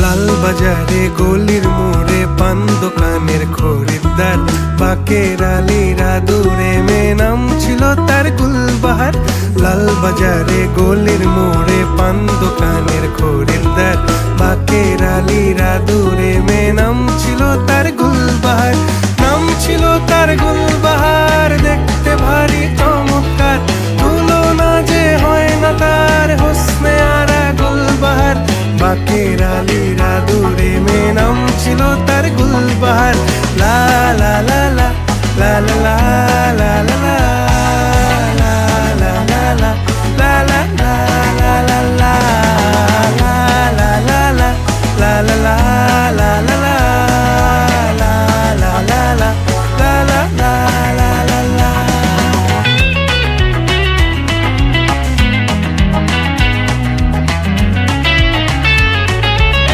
লাল বাজারে গলির মোড়ে পান দোকানের খরিদ্দার, বাকের আলীরা দূরে মেয়ে নাম ছিল তার গুলবাহার। লাল বাজারে গলির মোড়ে পান দোকানের খরিদ্দার, বাকের আলীরা দূরে মেয়ে নাম ছিল তার গুলবাহার। নাম ছিল তার গুলবাহার, দেখতে ভারী চমৎকার, তুলনা যে হয় না তার হোসনে আরা গুলবাহার। বাকের আলীরা দূরে মেয়ে নাম ছিল তার গুলবাহার। লা লা লা লা লা লা লা।